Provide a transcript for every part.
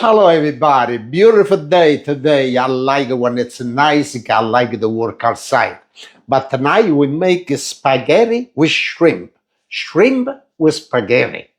Hello, everybody. Beautiful day today. I like when it's nice. I like the work outside. But tonight we make spaghetti with shrimp. Shrimp with spaghetti.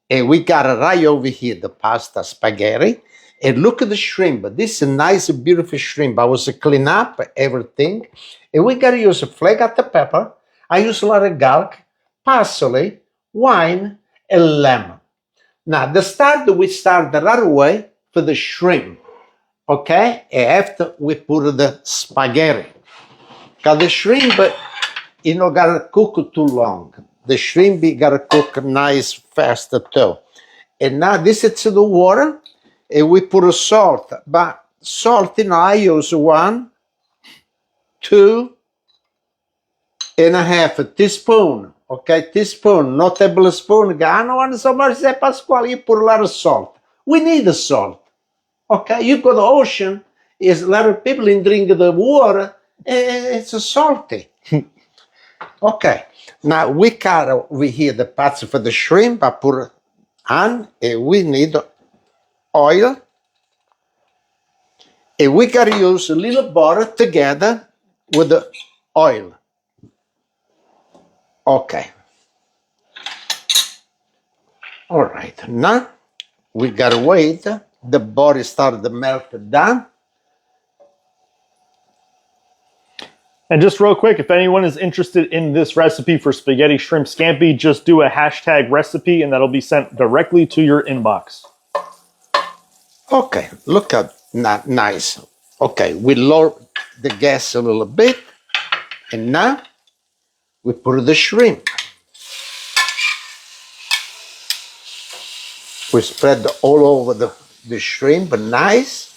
And we got it right over here, the pasta spaghetti. And look at the shrimp. This is a nice, beautiful shrimp. I was clean up everything. And we got to use a flake of the pepper. I use a lot of garlic, parsley, wine, and lemon. Now, the start, we start right away for the shrimp, okay? After we put the spaghetti. Because the shrimp, gotta cook too long. The shrimp, gotta cook nice, fast too. And now this is the water, and we put salt. But salt, I use 1, 2.5 teaspoon, okay? Teaspoon, not tablespoon. I don't want so much, say, Pasquale, you put a lot of salt. We need the salt. Okay, you go to the ocean, is a lot of people in drink the water, it's salty. Okay, now we cut over here the parts for the shrimp. I put on, and we need oil. And we gotta use a little butter together with the oil. Okay. All right, now we gotta wait. The butter started to melt down. And just real quick, if anyone is interested in this recipe for spaghetti shrimp scampi, just do a hashtag recipe and that'll be sent directly to your inbox. Okay, look at that, nice. Okay, we lower the gas a little bit, and now we put the shrimp. We spread all over the shrimp, nice.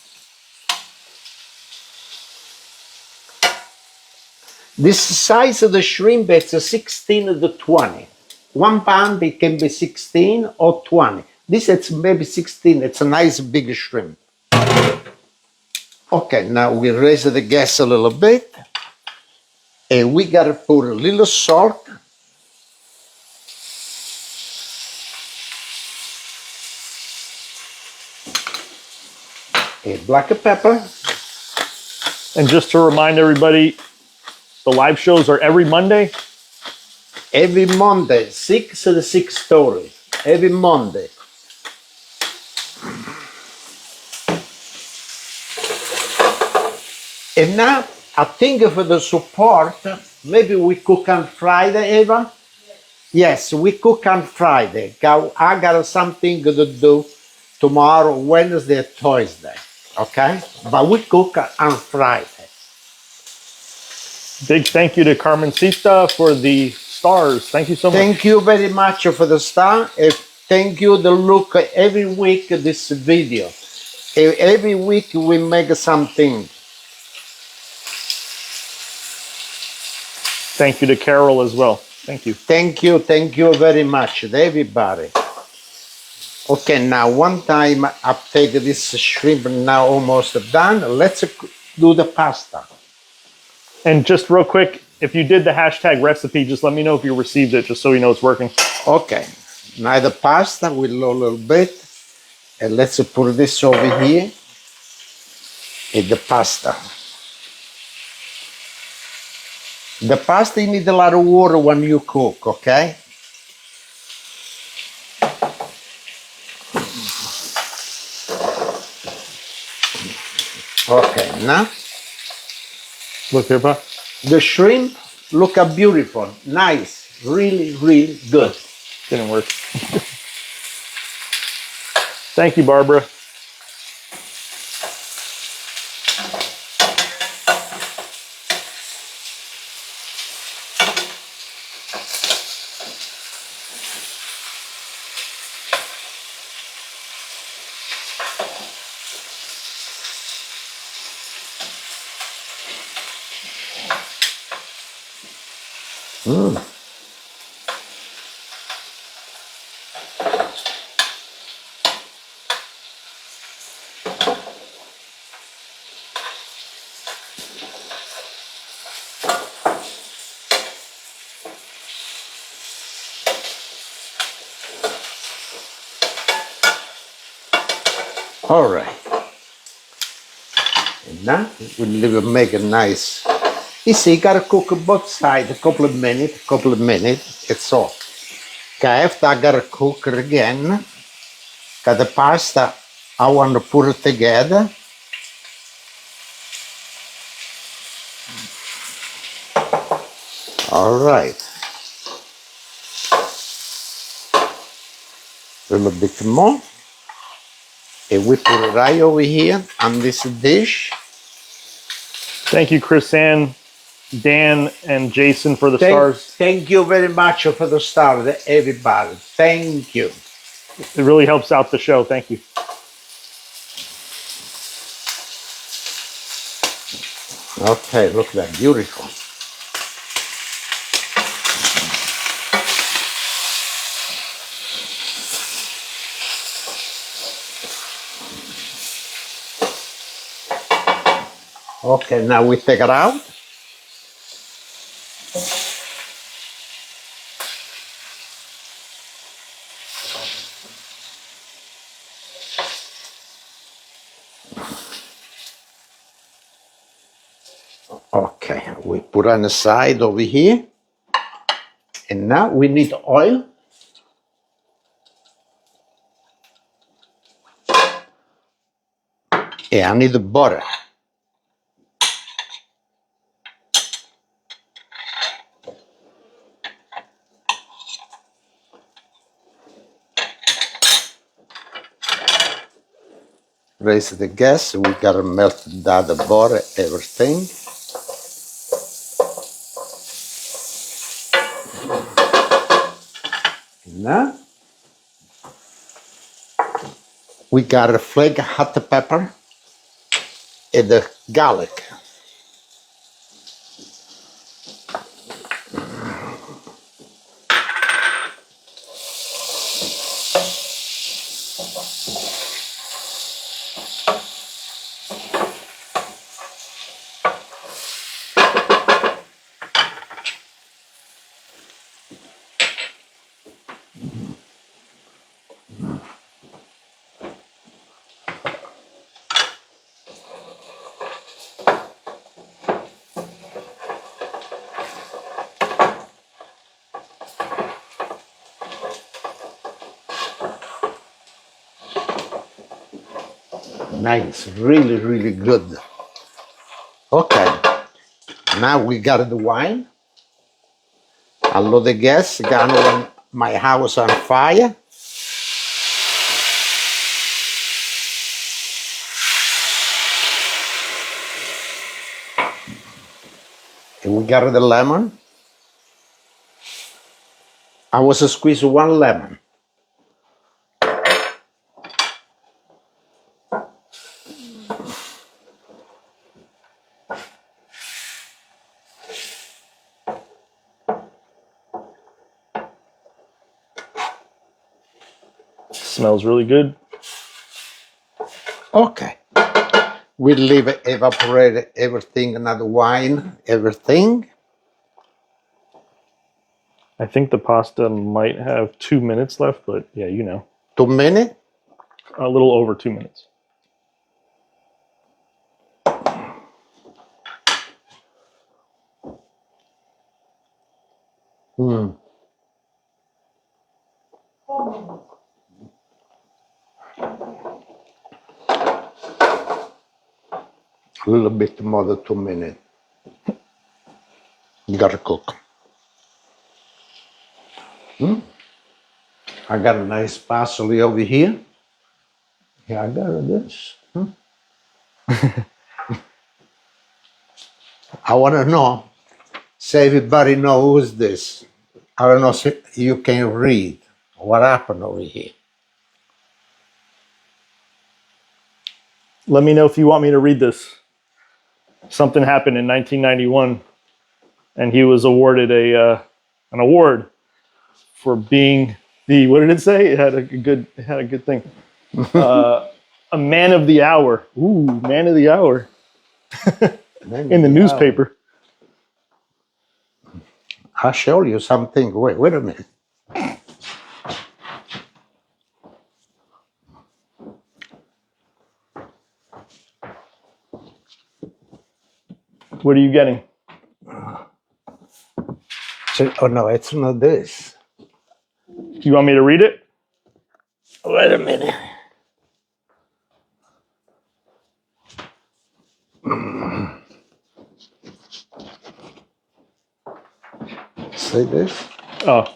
This size of the shrimp, it's a 16 to 20. 1 pound, it can be 16 or 20. This it's maybe 16. It's a nice big shrimp. Okay, now we raise the gas a little bit. And we gotta put a little salt. A black pepper. And just to remind everybody, the live shows are every Monday. Every Monday, 6 to 6:30. Every Monday. And now, I think for the support, maybe we cook on Friday, Eva? Yes, we cook on Friday. I got something to do tomorrow, Wednesday, Thursday. Okay? But we cook on Friday. Big thank you to Carmencita for the stars. Thank you so much. Thank you very much for the star. Thank you to look every week this video. Every week we make something. Thank you to Carol as well. Thank you. Thank you very much, everybody. Okay, now one time I take this shrimp now almost done. Let's do the pasta. And just real quick, if you did the hashtag recipe, just let me know if you received it, just so we know it's working. Okay, now the pasta, we lower a little bit. And let's put this over here. And the pasta. The pasta, you need a lot of water when you cook, okay? Okay, now. Look here, Pa. The shrimp look beautiful, nice, really, really good. Didn't work. Thank you, Barbara. All right. And now we'll make a nice. You see, you gotta cook both sides a couple of minutes. It's all. Okay, after I gotta cook it again, got the pasta I want to put it together. All right. A little bit more. And we put it right over here on this dish. Thank you, Chris Ann, Dan, and Jason for the stars. Thank you very much for the stars, everybody. Thank you. It really helps out the show. Thank you. Okay, look at that, beautiful. Okay, now we take it out. Okay, we put on the side over here. And now we need oil. Yeah, I need the butter. Raise the gas, we gotta melt down the butter, everything. Now, we gotta flake hot pepper and the garlic. Nice, really, really good. Okay, now we got the wine. I load the gas, got my house on fire. And we got the lemon. I was squeeze one lemon. Smells really good. Okay. We leave it evaporate everything, another wine, everything. I think the pasta might have 2 minutes left, but yeah, you know. 2 minutes. A little over 2 minutes. A little bit more than 2 minutes. You gotta cook. I got a nice parsley over here. Yeah, I got this. I want to know, so everybody knows who's this. I don't know if you can read what happened over here. Let me know if you want me to read this. Something happened in 1991, and he was awarded an award for being the, what did it say? It had a good thing. A man of the hour. Ooh, man of the hour. In the newspaper. I'll show you something. Wait a minute. What are you getting? Oh no, it's not this. You want me to read it? Wait a minute. Say this. Oh.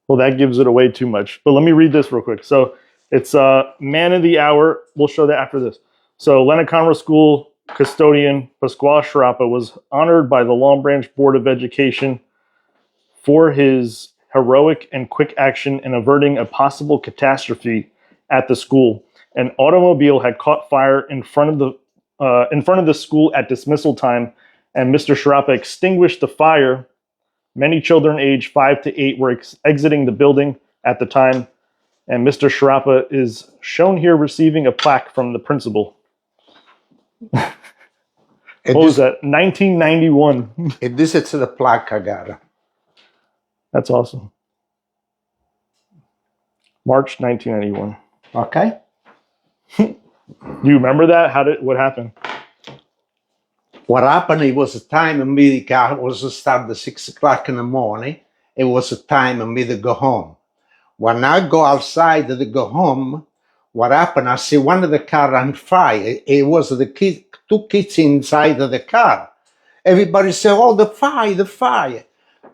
Well, that gives it away too much. But let me read this real quick. So it's Man of the Hour. We'll show that after this. So Leonard Conroe School custodian Pasquale Sciarappa was honored by the Long Branch Board of Education for his heroic and quick action in averting a possible catastrophe at the school. An automobile had caught fire in front of the school at dismissal time, and Mr. Sciarappa extinguished the fire. Many children aged 5 to 8 were exiting the building at the time, and Mr. Sciarappa is shown here receiving a plaque from the principal. What was that? 1991. This is the plaque I got. That's awesome. March 1991. Okay. Do you remember that? What happened? What happened, it was a time in me, the car was start at 6 o'clock in the morning. It was a time in me to go home. When I go outside to go home, what happened, I see one of the car on fire. It was the kid, 2 kids inside of the car. Everybody said, oh, the fire, the fire.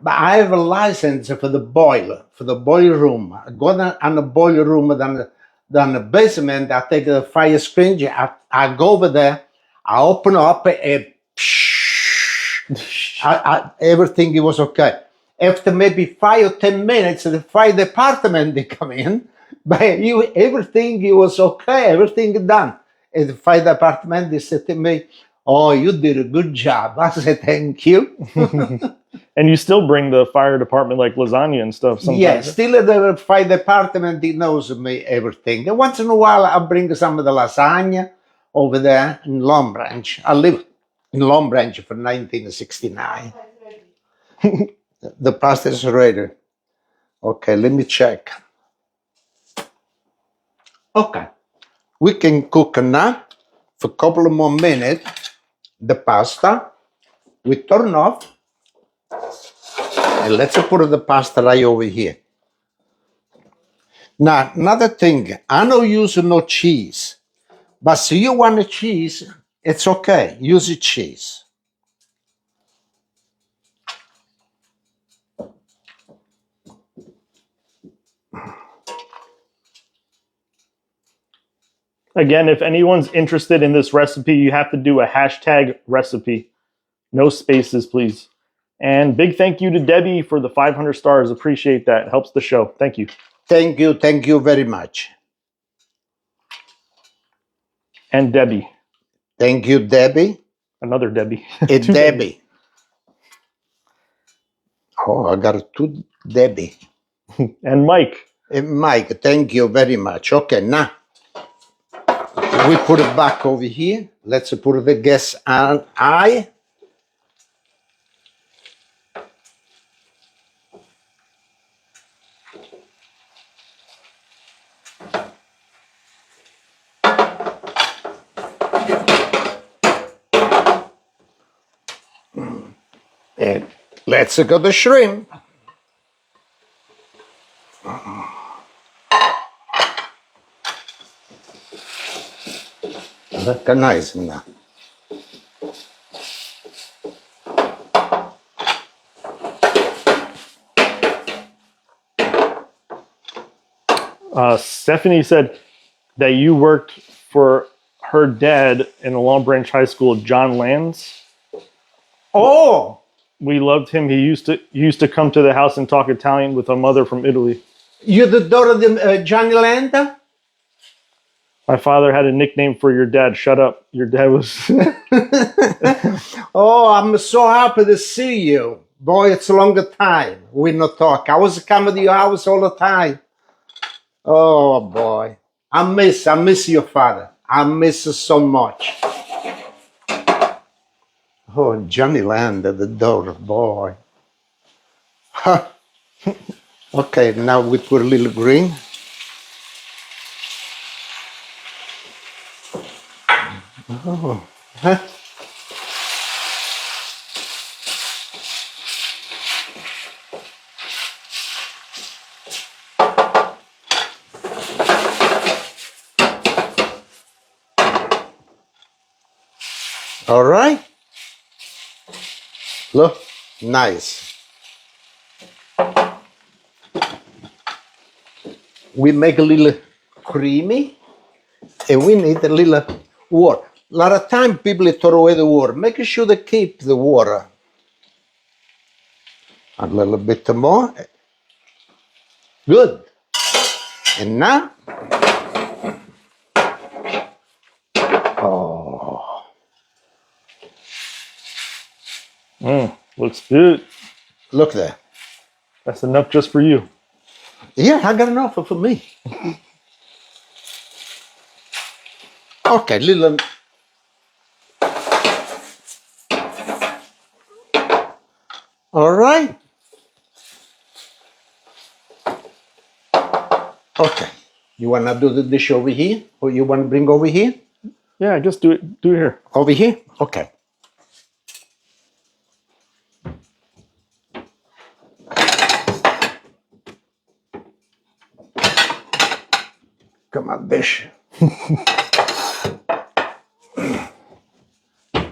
But I have a license for the boiler room. I go down on the boiler room, down the basement, I take the fire extinguisher, I go over there, I open up, and everything was okay. After maybe 5 or 10 minutes, the fire department, they come in, but everything was okay, everything done. And the fire department, they said to me, oh, you did a good job. I said, thank you. And you still bring the fire department like lasagna and stuff sometimes. Yeah, still the fire department, he knows me everything. And once in a while, I bring some of the lasagna over there in Long Branch. I lived in Long Branch for 1969. The pasta is ready. Okay, let me check. Okay, we can cook now for a couple of more minutes. The pasta, we turn off. And let's put the pasta right over here. Now, another thing, I don't use no cheese. But if you want a cheese, it's okay. Use the cheese. Again, if anyone's interested in this recipe, you have to do a hashtag recipe. No spaces, please. And big thank you to Debbie for the 500 stars. Appreciate that. Helps the show. Thank you. Thank you very much. And Debbie. Thank you, Debbie. Another Debbie. And Debbie. Oh, I got 2 Debbie. And Mike. And Mike, thank you very much. Okay, now we put it back over here. Let's put the gas on high. And let's go to shrimp. Recognize now. Stephanie said that you worked for her dad in the Long Branch High School, John Lands. Oh, We loved him. He used to come to the house and talk Italian with a mother from Italy. you're the daughter of Johnny Landa? My father had a nickname for your dad. Shut up. Your dad was... Oh, I'm so happy to see you. Boy, it's a long time we not talk. I was coming to your house all the time. Oh, boy. I miss your father. I miss you so much. Oh, Johnny Land at the door, boy. Huh. Okay, now we put a little green. Oh, huh? All right. Look, nice. We make a little creamy, and we need a little water. A lot of time people throw away the water. Make sure they keep the water. A little bit more. Good. And now, oh, Looks good. look there. That's enough just for you. Yeah, I got enough for me. Okay, little. All right. Okay. You want to do the dish over here? Or you want to bring over here? Yeah, just do it. Do it here. Over here? Okay. Come on, dish.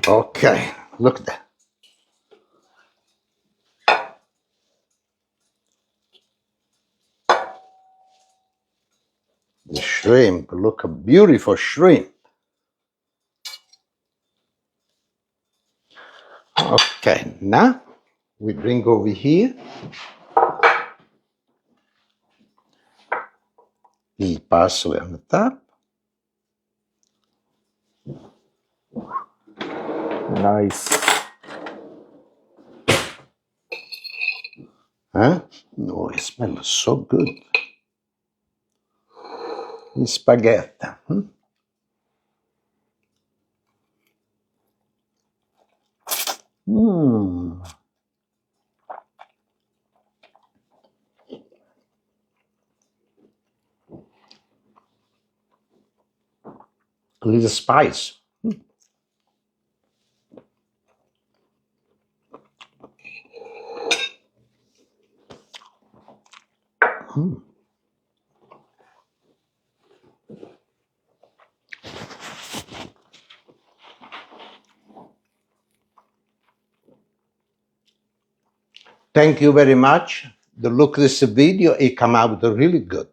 Okay. Look there. The shrimp. Look, a beautiful shrimp. Okay. Now we bring over here the parsley on the top. Nice. Huh? Oh, it smells so good. The spaghetti. Mmm. A little spice. Thank you very much. The look of this video, it come out really good.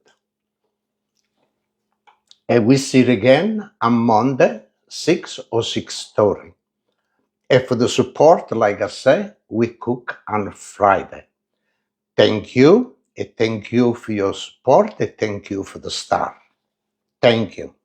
And we see it again on Monday, 6 or 6:30. And for the support, like I say, we cook on Friday. Thank you, and thank you for your support, and thank you for the star. Thank you.